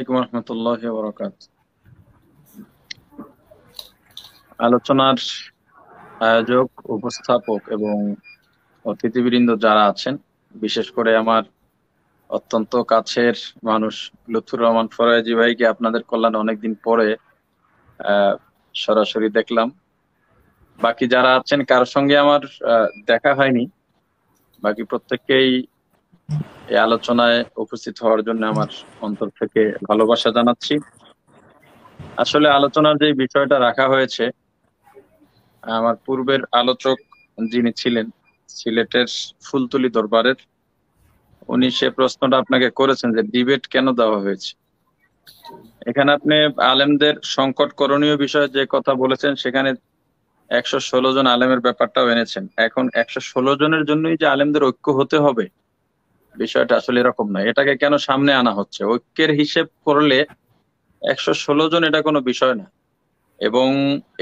ওয়ালাইকুম রহমতুল্লাহি ওয়া বারাকাতুহু। আলোচনার আয়োজক, উপস্থাপক এবং অতিথিবৃন্দ যারা আছেন, বিশেষ করে আমার অত্যন্ত কাছের মানুষ লুৎফুর রহমান ফরাজি ভাইকে আপনাদের কল্যাণে অনেকদিন পরে আহ, সরাসরি দেখলাম। বাকি যারা আছেন কারোর সঙ্গে আমার দেখা হয়নি। বাকি প্রত্যেককেই এই আলোচনায় উপস্থিত হওয়ার জন্য আমার অন্তর থেকে ভালোবাসা জানাচ্ছি। আসলে আলোচনার যে বিষয়টা রাখা হয়েছে, আমার পূর্বের আলোচক যিনি ছিলেন সিলেটের ফুলতলি দরবারের, উনি সে প্রশ্নটা আপনাকে করেছেন যে ডিবেট কেন দেওয়া হয়েছে। এখানে আপনি আলেমদের সংকট করণীয় বিষয়ে যে কথা বলেছেন, সেখানে 116 জন আলেমের ব্যাপারটাও এনেছেন। এখন 116 জনের জন্যই যে আলেমদের ঐক্য হতে হবে, বিষয়টা আসলে এরকম নয়। এটাকে কেন সামনে আনা হচ্ছে? ঐক্যের হিসেব করলে 116 জন এটা কোনো বিষয় না, এবং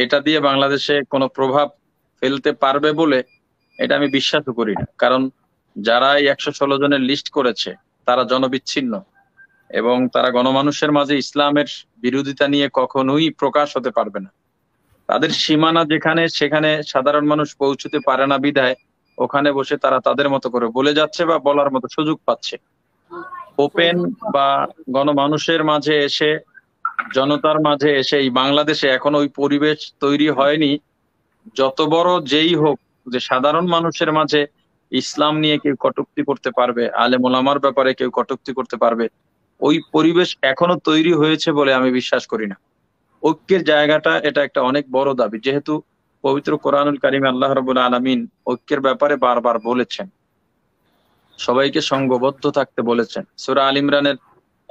এটা দিয়ে বাংলাদেশে কোনো প্রভাব ফেলতে পারবে বলে এটা আমি বিশ্বাসও করি না। কারণ যারা এই 116 জনের লিস্ট করেছে তারা জনবিচ্ছিন্ন, এবং তারা গণমানুষের মাঝে ইসলামের বিরোধিতা নিয়ে কখনোই প্রকাশ হতে পারবে না। তাদের সীমানা যেখানে, সেখানে সাধারণ মানুষ পৌঁছতে পারে না বিধায় ওখানে বসে তারা তাদের মতো করে বলে যাচ্ছে বা বলার মতো সুযোগ পাচ্ছে। ওপেন বা গণমানুষের মাঝে এসে, জনতার মাঝে এসে এই বাংলাদেশে এখন ওই পরিবেশ তৈরি হয়নি। যত বড় যেই হোক, যে সাধারণ মানুষের মাঝে ইসলাম নিয়ে কেউ কটূক্তি করতে পারবে, আলেম ওলামার ব্যাপারে কেউ কটূক্তি করতে পারবে, ওই পরিবেশ এখনো তৈরি হয়েছে বলে আমি বিশ্বাস করি না। ঐক্যের জায়গাটা এটা একটা অনেক বড় দাবি, যেহেতু পবিত্র কোরআনুল কারিমে আল্লাহ রাব্বুল আলামিন ঐক্যের ব্যাপারে বারবার বলেছেন, সবাইকে সংঘবদ্ধ থাকতে বলেছেন। সূরা আল ইমরানের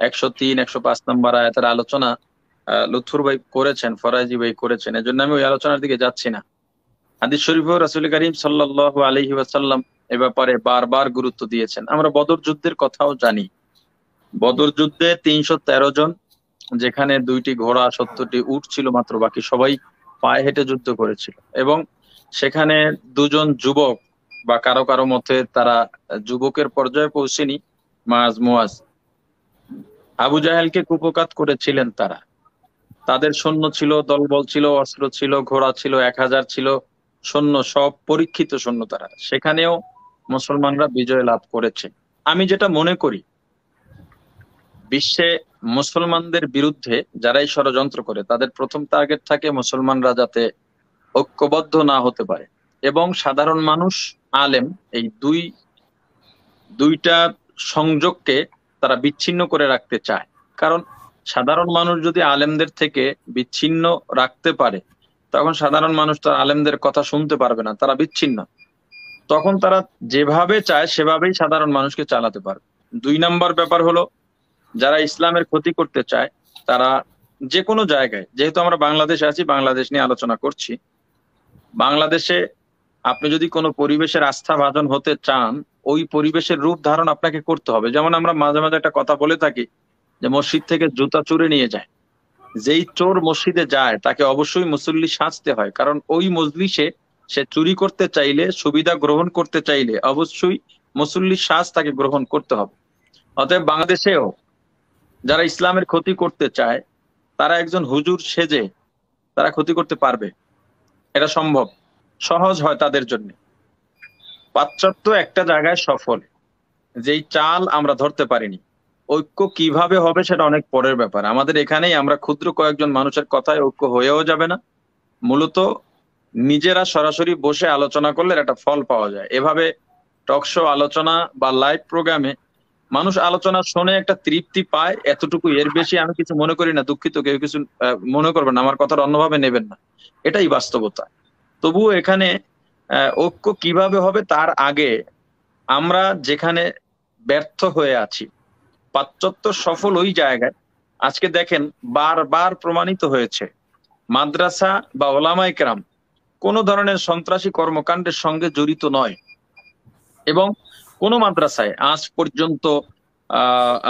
103, 105 নম্বর আয়াতের আলোচনা লুৎফুর ভাই করেছেন, ফরাজি ভাই করেছেন, এজন্য আমি ওই আলোচনার দিকে যাচ্ছি না। হাদিস শরীফেও রাসূল করিম সাল্লাল্লাহু আলাইহি ওয়াসাল্লাম এ ব্যাপারে বারবার গুরুত্ব দিয়েছেন। আমরা বদর যুদ্ধের কথাও জানি। বদর যুদ্ধে 313 জন, যেখানে 2টি ঘোড়া, 70টি উট ছিল মাত্র, বাকি সবাই পায়ে হেঁটে যুদ্ধ করেছিল। এবং সেখানে দুজন যুবক, বা কারো কারো মতে তারা যুবকের পর্যায়ে পৌঁছেনি, মাজ মুয়াজ, আবু জাহেলকে কুপকাত করেছিলেন তারা। তাদের সৈন্য ছিল, দলবল ছিল, অস্ত্র ছিল, ঘোড়া ছিল, 1000 ছিল সৈন্য, সব পরীক্ষিত সৈন্য তারা। সেখানেও মুসলমানরা বিজয় লাভ করেছে। আমি যেটা মনে করি, বিশ্বে মুসলমানদের বিরুদ্ধে যারাই ষড়যন্ত্র করে তাদের প্রথম টার্গেট থাকে মুসলমানরা যাতে ঐক্যবদ্ধ না হতে পারে, এবং সাধারণ মানুষ, আলেম, এই দুইটা সংযোগকে তারা বিচ্ছিন্ন করে রাখতে চায়। কারণ সাধারণ মানুষ যদি আলেমদের থেকে বিচ্ছিন্ন রাখতে পারে, তখন সাধারণ মানুষ তো আলেমদের কথা শুনতে পারবে না, তারা বিচ্ছিন্ন। তখন তারা যেভাবে চায় সেভাবেই সাধারণ মানুষকে চালাতে পারবে। 2 নাম্বার ব্যাপার হলো, যারা ইসলামের ক্ষতি করতে চায় তারা যে কোনো জায়গায়, যেহেতু আমরা বাংলাদেশে আছি, বাংলাদেশ নিয়ে আলোচনা করছি, বাংলাদেশে আপনি যদি কোনো পরিবেশের আস্থাভাজন হতে চান, ওই পরিবেশের রূপ ধারণ আপনাকে করতে হবে। যেমন আমরা মাঝে মাঝে একটা কথা বলে থাকি যে মসজিদ থেকে জুতা চুরে নিয়ে যায়। যেই চোর মসজিদে যায় তাকে অবশ্যই মুসল্লি সাজতে হয়, কারণ ওই মজলিসে সে চুরি করতে চাইলে, সুবিধা গ্রহণ করতে চাইলে অবশ্যই মুসল্লি সাজ তাকে গ্রহণ করতে হবে। অতএব বাংলাদেশেও যারা ইসলামের ক্ষতি করতে চায়, তারা একজন হুজুর সেজে তারা ক্ষতি করতে পারবে, এটা সম্ভব, সহজ হয় তাদের জন্য। পাশ্চাত্য একটা জায়গায় সফল, যেই চাল আমরা ধরতে পারিনি। ঐক্য কিভাবে হবে সেটা অনেক পরের ব্যাপার। আমাদের এখানেই আমরা ক্ষুদ্র কয়েকজন মানুষের কথায় ঐক্য হয়েও যাবে না। মূলত নিজেরা সরাসরি বসে আলোচনা করলে একটা ফল পাওয়া যায়। এভাবে টকশো আলোচনা বা লাইভ প্রোগ্রামে মানুষ আলোচনা শুনে একটা তৃপ্তি পায়, এতটুকু, এর বেশি আমি কিছু মনে করি না। দুঃখিত, কেউ কিছু মনে করবেন না, আমার কথার অন্যভাবে নেবেন না, এটাই বাস্তবতা। তবুও এখানে ঐক্য কিভাবে হবে তার আগে আমরা যেখানে ব্যর্থ হয়ে আছি, পাশ্চাত্য সফল ওই জায়গায়, আজকে দেখেন বারবার প্রমাণিত হয়েছে মাদ্রাসা বা ওলামায়ে কেরাম কোনো ধরনের সন্ত্রাসী কর্মকাণ্ডের সঙ্গে জড়িত নয়, এবং কোন মাদ্রাসায় আজ পর্যন্ত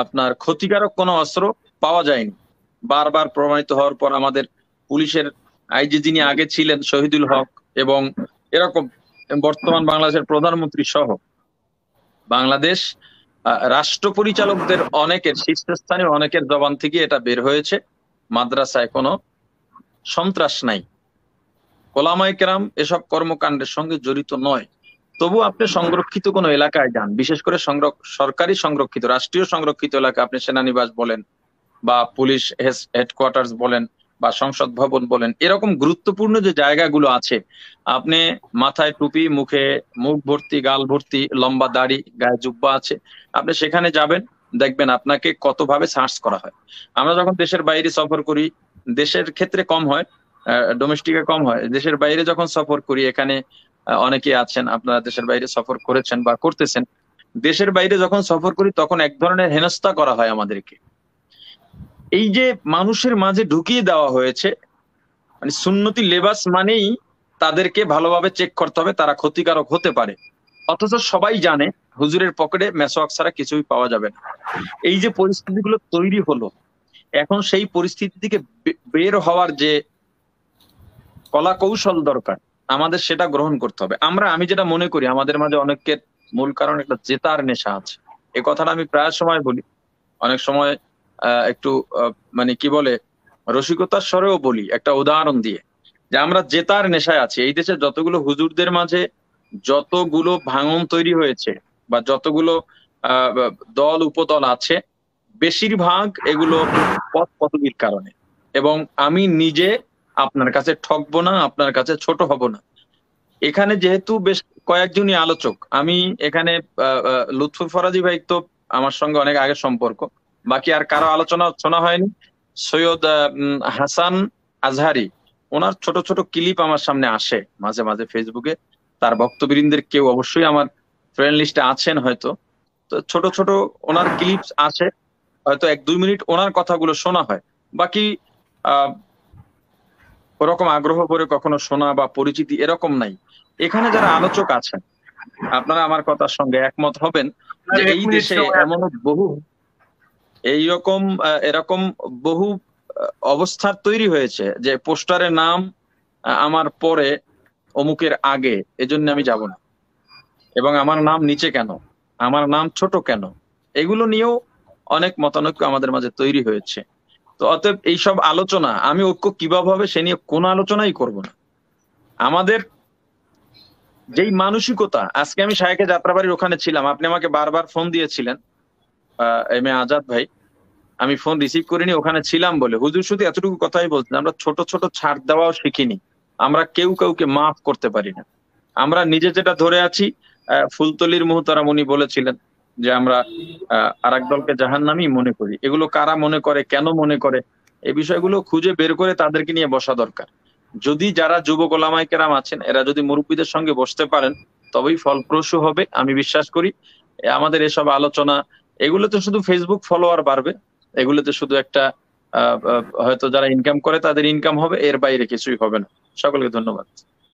আপনার ক্ষতিকারক কোনো অস্ত্র পাওয়া যায়নি। বারবার প্রমাণিত হওয়ার পর আমাদের পুলিশের আইজি যিনি আগে ছিলেন শহীদুল হক, এবং এরকম বর্তমান বাংলাদেশের প্রধানমন্ত্রী সহ বাংলাদেশ রাষ্ট্র পরিচালকদের অনেকের, শীর্ষস্থানীয় অনেকের জবান থেকে এটা বের হয়েছে, মাদ্রাসায় কোনো সন্ত্রাস নাই, ওলামায়ে কেরাম এসব কর্মকাণ্ডের সঙ্গে জড়িত নয়। তবু আপনি সংরক্ষিত কোনো এলাকায় যান, বিশেষ করে সরকারি সংরক্ষিত, রাষ্ট্রীয় সংরক্ষিত এলাকা, আপনি সেনানিবাস বলেন বা পুলিশ হেডকোয়ার্টার্স বলেন বা সংসদ ভবন বলেন, এরকম গুরুত্বপূর্ণ যে জায়গাগুলো আছে, আপনি মাথায় টুপি, মুখে মুখ ভর্তি, গাল ভর্তি লম্বা দাড়ি, গায়ে জুব্বা আছে, আপনি সেখানে যাবেন, দেখবেন আপনাকে কতভাবে সার্চ করা হয়। আমরা যখন দেশের বাইরে সফর করি, দেশের ক্ষেত্রে কম হয়, ডোমেস্টিকে কম হয়, দেশের বাইরে যখন সফর করি, এখানে অনেকে আছেন আপনারা দেশের বাইরে সফর করেছেন বা করতেছেন, দেশের বাইরে যখন সফর করি তখন এক ধরনের হেনস্থা করা হয় আমাদেরকে। এই যে মানুষের মাঝে ঢুকিয়ে দেওয়া হয়েছে, মানে সুন্নতি লেবাস মানেই তাদেরকে ভালোভাবে চেক করতে হবে, তারা ক্ষতিকারক হতে পারে, অথচ সবাই জানে হুজুরের পকেটে মেসওয়াক ছাড়া কিছুই পাওয়া যাবে না। এই যে পরিস্থিতিগুলো তৈরি হলো, এখন সেই পরিস্থিতি থেকে বের হওয়ার যে কলা কৌশল দরকার, আমাদের সেটা গ্রহণ করতে হবে। আমি যেটা মনে করি, আমাদের মাঝে অনেকের মূল কারণ একটা জেতার নেশা আছে। এ কথাটা আমি প্রায় সময় বলি, অনেক সময় একটু মানে কি বলে, রসিকতার স্বরেও বলি, একটা উদাহরণ দিয়ে, যে আমরা জেতার নেশায় আছি। এই দেশে যতগুলো হুজুরদের মাঝে যতগুলো ভাঙন তৈরি হয়েছে বা যতগুলো আহ দল উপদল আছে, বেশিরভাগ এগুলো পদ পদবীর কারণে। এবং আমি নিজে আপনার কাছে ঠকবো না, আপনার কাছে ছোট হব না। এখানে যেহেতু বেশ কয়েকজনই আলোচক, আমি এখানে লুৎফর ফরাজি ভাই তো আমার সঙ্গে অনেক আগের সম্পর্ক, বাকি আর কারো আলোচনা শোনা হয়নি। সৈয়দ হাসান আজহারি, ওনার ছোট ছোট ক্লিপ আমার সামনে আসে মাঝে মাঝে ফেসবুকে, তার ভক্তবৃন্দের কেউ অবশ্যই আমার ফ্রেন্ড লিস্টে আছেন হয়তো। তো ছোট ছোট ওনার ক্লিপস আসে, হয়তো 1-2 মিনিট ওনার কথাগুলো শোনা হয়, বাকি আহ ওরকম আগ্রহ করে কখনো শোনা বা পরিচিতি এরকম নাই। এখানে যারা আলোচক আছেন, আপনারা আমার কথার সঙ্গে একমত হবেন যে এই দেশে এমন বহু এইরকম এরকম বহু অবস্থা তৈরি হয়েছে যে পোস্টারের নাম আমার পরে অমুকের আগে, এজন্য আমি যাব না, এবং আমার নাম নিচে কেন, আমার নাম ছোট কেন, এগুলো নিয়েও অনেক মতানৈক্য আমাদের মাঝে তৈরি হয়েছে। তো অতএব এইসব আলোচনা, আমি ঐক্য কিভাবে হবে সে নিয়ে কোনো আলোচনাই করব না। আমাদের যেই মানসিকতা, আজকে আমি শায়েখে যাত্রাবাড়ির ওখানে ছিলাম, আপনি আমাকে বারবার ফোন দিয়েছিলেন এম এ আজাদ ভাই, আমি ফোন রিসিভ করিনি, ওখানে ছিলাম বলে। হুজুর শুধু এতটুকু কথাই বলছেন, আমরা ছোট ছোট ছাড় দেওয়াও শিখিনি, আমরা কেউ কাউকে মাফ করতে পারি না। আমরা নিজে যেটা ধরে আছি, ফুলতলির মুহতারাম উনি বলেছিলেন যে আমরা আরেক দলকে জাহান্নামী মনে করি। এগুলো কারা মনে করে, কেন মনে করে, এই বিষয়গুলো খুঁজে বের করে তাদেরকে নিয়ে বসা দরকার। যদি যারা যুবক ওলামায়ে কেরাম আছেন, এরা যদি মুরব্বীদের সঙ্গে বসতে পারেন, তবেই ফলপ্রসূ হবে আমি বিশ্বাস করি। আমাদের এসব আলোচনা, এগুলোতে শুধু ফেসবুক ফলোয়ার বাড়বে, এগুলোতে শুধু একটা হয়তো যারা ইনকাম করে তাদের ইনকাম হবে, এর বাইরে কিছুই হবে না। সকলকে ধন্যবাদ।